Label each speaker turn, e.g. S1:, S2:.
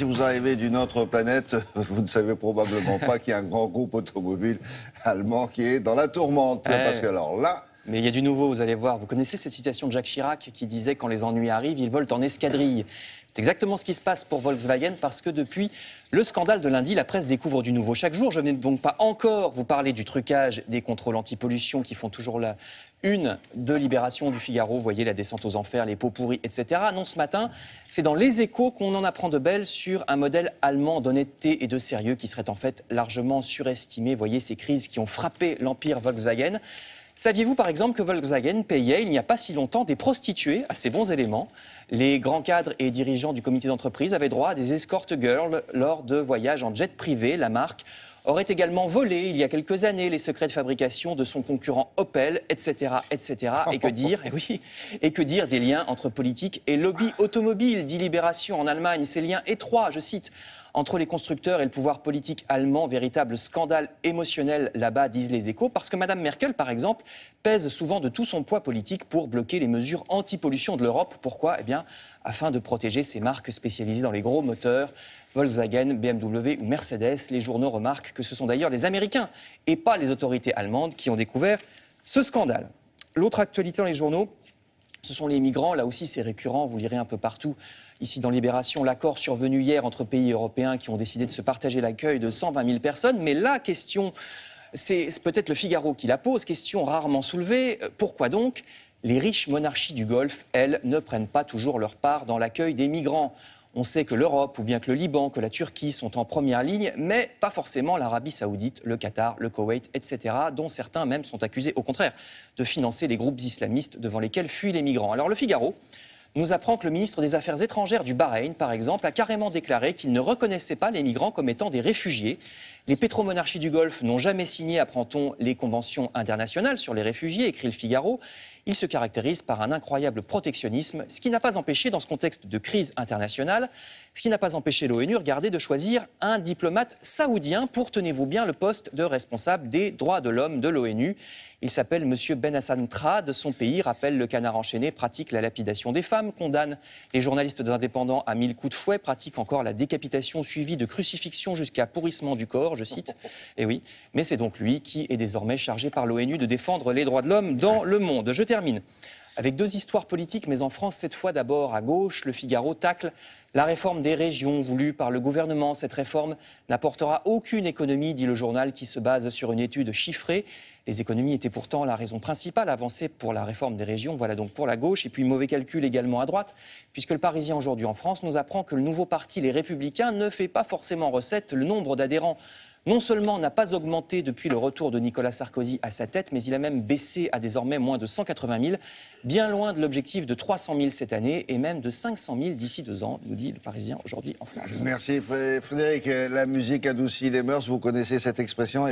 S1: si vous arrivez d'une autre planète, vous ne savez probablement pas qu'il y a un grand groupe automobile allemand qui est dans la tourmente. Parce que alors là...
S2: Mais il y a du nouveau, vous allez voir. Vous connaissez cette citation de Jacques Chirac qui disait « Quand les ennuis arrivent, ils volent en escadrille ». C'est exactement ce qui se passe pour Volkswagen parce que depuis le scandale de lundi, la presse découvre du nouveau chaque jour. Je n'ai donc pas encore vous parler du trucage des contrôles anti-pollution qui font toujours la une de Libération, du Figaro. Vous voyez la descente aux enfers, les pots pourris, etc. Non, ce matin, c'est dans Les Échos qu'on en apprend de belles sur un modèle allemand d'honnêteté et de sérieux qui serait en fait largement surestimé. Vous voyez ces crises qui ont frappé l'empire Volkswagen. Saviez-vous par exemple que Volkswagen payait il n'y a pas si longtemps des prostituées à ces bons éléments? Les grands cadres et dirigeants du comité d'entreprise avaient droit à des escort girls lors de voyages en jet privé. La marque aurait également volé il y a quelques années les secrets de fabrication de son concurrent Opel, etc., etc. Et que dire des liens entre politique et lobby automobile, dit Libération en Allemagne. Ces liens étroits, je cite, entre les constructeurs et le pouvoir politique allemand, véritable scandale émotionnel là-bas, disent Les Échos, parce que Mme Merkel, par exemple, pèse souvent de tout son poids politique pour bloquer les mesures anti-pollution de l'Europe. Pourquoi ? Eh bien, afin de protéger ces marques spécialisées dans les gros moteurs, Volkswagen, BMW ou Mercedes. Les journaux remarquent que ce sont d'ailleurs les Américains et pas les autorités allemandes qui ont découvert ce scandale. L'autre actualité dans les journaux, ce sont les migrants. Là aussi, c'est récurrent, vous lirez un peu partout. Ici, dans Libération, l'accord survenu hier entre pays européens qui ont décidé de se partager l'accueil de 120 000 personnes. Mais la question, c'est peut-être le Figaro qui la pose, question rarement soulevée. Pourquoi donc les riches monarchies du Golfe, elles, ne prennent pas toujours leur part dans l'accueil des migrants ? On sait que l'Europe, ou bien que le Liban, que la Turquie sont en première ligne, mais pas forcément l'Arabie Saoudite, le Qatar, le Koweït, etc., dont certains même sont accusés, au contraire, de financer les groupes islamistes devant lesquels fuient les migrants. Alors le Figaro nous apprend que le ministre des Affaires étrangères du Bahreïn, par exemple, a carrément déclaré qu'il ne reconnaissait pas les migrants comme étant des réfugiés. Les pétromonarchies du Golfe n'ont jamais signé, apprend-on, les conventions internationales sur les réfugiés, écrit le Figaro. Ils se caractérisent par un incroyable protectionnisme, ce qui n'a pas empêché, dans ce contexte de crise internationale, ce qui n'a pas empêché l'ONU, regardez, de choisir un diplomate saoudien pour, tenez-vous bien, le poste de responsable des droits de l'homme de l'ONU. Il s'appelle M. Ben Hassan Trad. Son pays, rappelle le Canard enchaîné, pratique la lapidation des femmes, condamne les journalistes indépendants à 1000 coups de fouet, pratique encore la décapitation suivie de crucifixion jusqu'à pourrissement du corps, je cite. Et oui, mais c'est donc lui qui est désormais chargé par l'ONU de défendre les droits de l'homme dans le monde. Je termine avec deux histoires politiques, mais en France, cette fois d'abord à gauche. Le Figaro tacle la réforme des régions voulue par le gouvernement. Cette réforme n'apportera aucune économie, dit le journal, qui se base sur une étude chiffrée. Les économies étaient pourtant la raison principale avancée pour la réforme des régions. Voilà donc pour la gauche. Et puis mauvais calcul également à droite, puisque le Parisien aujourd'hui en France nous apprend que le nouveau parti, les Républicains, ne fait pas forcément recette. Le nombre d'adhérents non seulement n'a pas augmenté depuis le retour de Nicolas Sarkozy à sa tête, mais il a même baissé à désormais moins de 180 000, bien loin de l'objectif de 300 000 cette année et même de 500 000 d'ici 2 ans, nous dit le Parisien aujourd'hui en France.
S1: Merci Frédéric. La musique adoucit les mœurs, vous connaissez cette expression.